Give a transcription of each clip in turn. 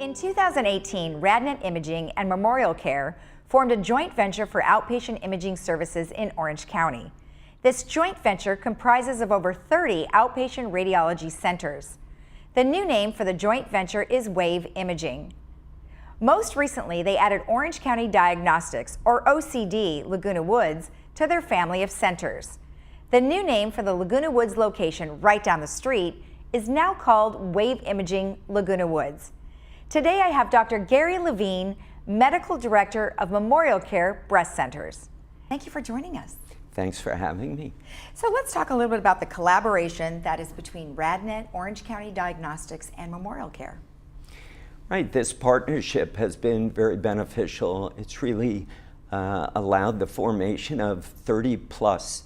In 2018, RadNet Imaging and Memorial Care formed a joint venture for outpatient imaging services in Orange County. This joint venture comprises of over 30 outpatient radiology centers. The new name for the joint venture is Wave Imaging. Most recently, they added Orange County Diagnostics, or OCD, Laguna Woods, to their family of centers. The new name for the Laguna Woods location right down the street is now called Wave Imaging Laguna Woods. Today I have Dr. Gary Levine, Medical Director of Memorial Care Breast Centers. Thank you for joining us. Thanks for having me. So let's talk a little bit about the collaboration that is between RadNet, Orange County Diagnostics, and Memorial Care. Right, this partnership has been very beneficial. It's really allowed the formation of 30 plus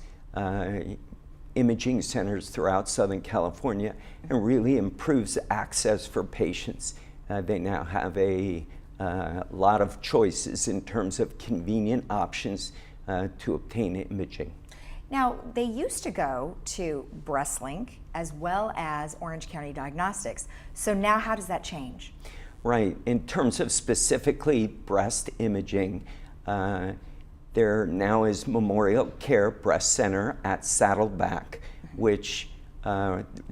imaging centers throughout Southern California and really improves access for patients. They now have a lot of choices in terms of convenient options to obtain imaging. Now, they used to go to BreastLink as well as Orange County Diagnostics. So now how does that change? Right. In terms of specifically breast imaging, there now is Memorial Care Breast Center at Saddleback, which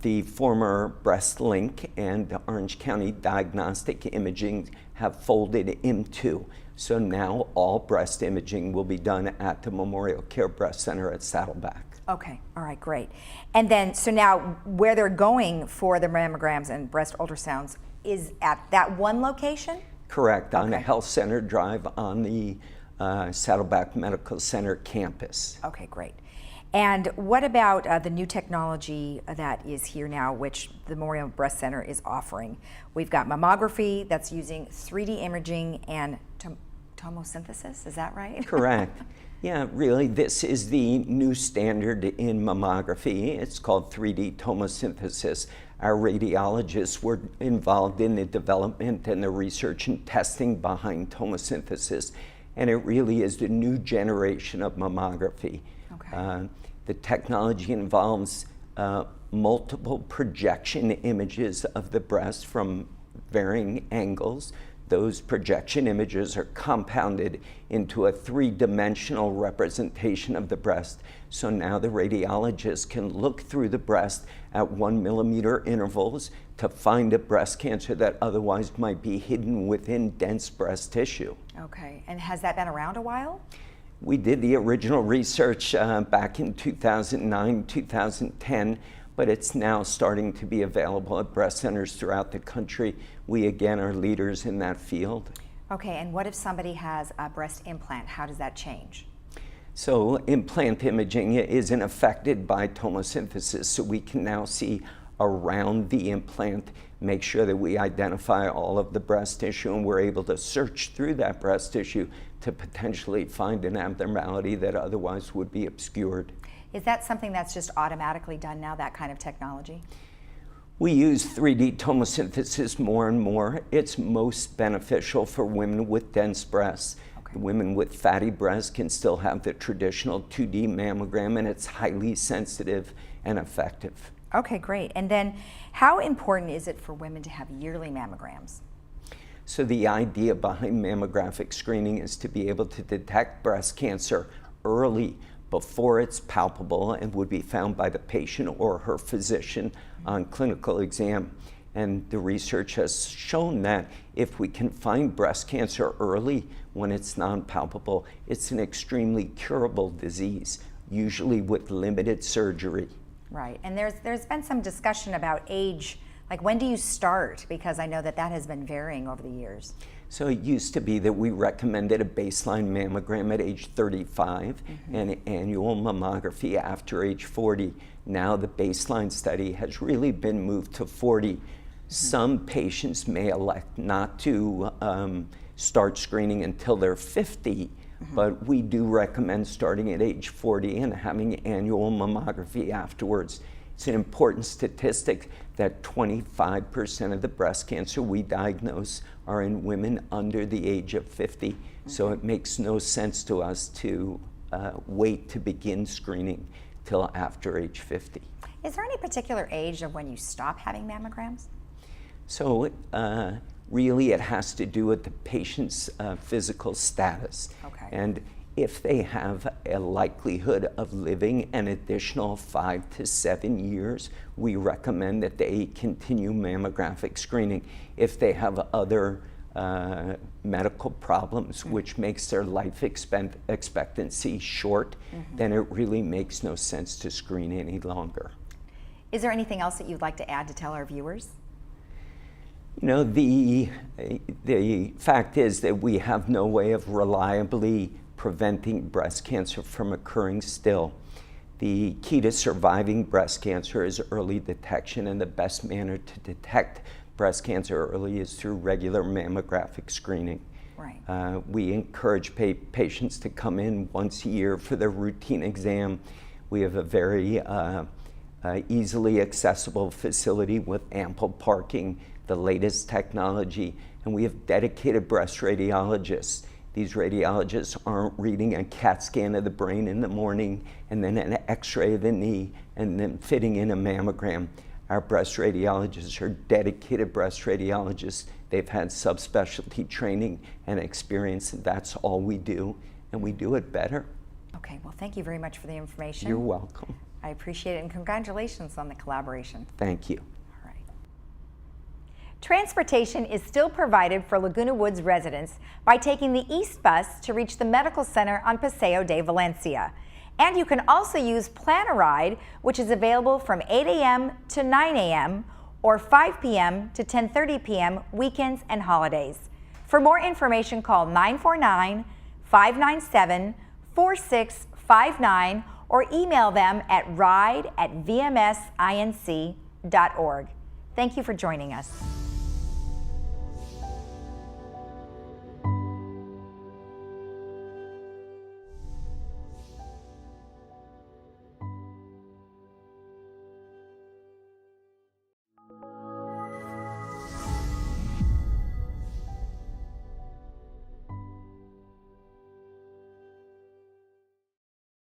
the former BreastLink and the Orange County Diagnostic Imaging have folded into. So now all breast imaging will be done at the Memorial Care Breast Center at Saddleback. Okay, all right, great. And then, so now where they're going for the mammograms and breast ultrasounds is at that one location? Correct, on the Health Center Drive on the Saddleback Medical Center campus. Okay, great. And what about the new technology that is here now, which the Memorial Breast Center is offering? We've got mammography that's using 3D imaging and tomosynthesis, is that right? Correct. Yeah, really, this is the new standard in mammography. It's called 3D tomosynthesis. Our radiologists were involved in the development and the research and testing behind tomosynthesis, and it really is the new generation of mammography. Okay. The technology involves multiple projection images of the breast from varying angles. Those projection images are compounded into a three-dimensional representation of the breast. So now the radiologist can look through the breast at 1 millimeter intervals to find a breast cancer that otherwise might be hidden within dense breast tissue. Okay, and has that been around a while? We did the original research back in 2009, 2010, but it's now starting to be available at breast centers throughout the country. We, again, are leaders in that field. Okay, and what if somebody has a breast implant? How does that change? So implant imaging isn't affected by tomosynthesis, so we can now see around the implant, make sure that we identify all of the breast tissue, and we're able to search through that breast tissue to potentially find an abnormality that otherwise would be obscured. Is that something that's just automatically done now, that kind of technology? We use 3D tomosynthesis more and more. It's most beneficial for women with dense breasts. Okay. Women with fatty breasts can still have the traditional 2D mammogram, and it's highly sensitive and effective. Okay, great. And then how important is it for women to have yearly mammograms? So the idea behind mammographic screening is to be able to detect breast cancer early before it's palpable and would be found by the patient or her physician on clinical exam. And the research has shown that if we can find breast cancer early when it's non-palpable, it's an extremely curable disease, usually with limited surgery. Right, and there's been some discussion about age, like when do you start? Because I know that has been varying over the years. So it used to be that we recommended a baseline mammogram at age 35 and annual mammography after age 40. Now the baseline study has really been moved to 40. Some patients may elect not to start screening until they're 50, but we do recommend starting at age 40 and having annual mammography afterwards. It's an important statistic that 25% of the breast cancer we diagnose are in women under the age of 50. So it makes no sense to us to wait to begin screening till after age 50. Is there any particular age of when you stop having mammograms? So really it has to do with the patient's physical status. Okay. And if they have a likelihood of living an additional 5 to 7 years, we recommend that they continue mammographic screening. If they have other medical problems, which makes their life expectancy short, then it really makes no sense to screen any longer. Is there anything else that you'd like to add to tell our viewers? You know, the fact is that we have no way of reliably preventing breast cancer from occurring still. The key to surviving breast cancer is early detection, and the best manner to detect breast cancer early is through regular mammographic screening. Right. We encourage patients to come in once a year for their routine exam. We have a very easily accessible facility with ample parking, the latest technology, and we have dedicated breast radiologists. These radiologists aren't reading a CAT scan of the brain in the morning and then an x-ray of the knee and then fitting in a mammogram. Our breast radiologists are dedicated breast radiologists. They've had subspecialty training and experience, and that's all we do, and we do it better. Okay, well, thank you very much for the information. You're welcome. I appreciate it, and congratulations on the collaboration. Thank you. All right. Transportation is still provided for Laguna Woods residents by taking the East Bus to reach the medical center on Paseo de Valencia. And you can also use Plan a Ride, which is available from 8 a.m. to 9 a.m. or 5 p.m. to 10:30 p.m. weekends and holidays. For more information, call 949-597-4659 or email them at ride@vmsinc.org. Thank you for joining us.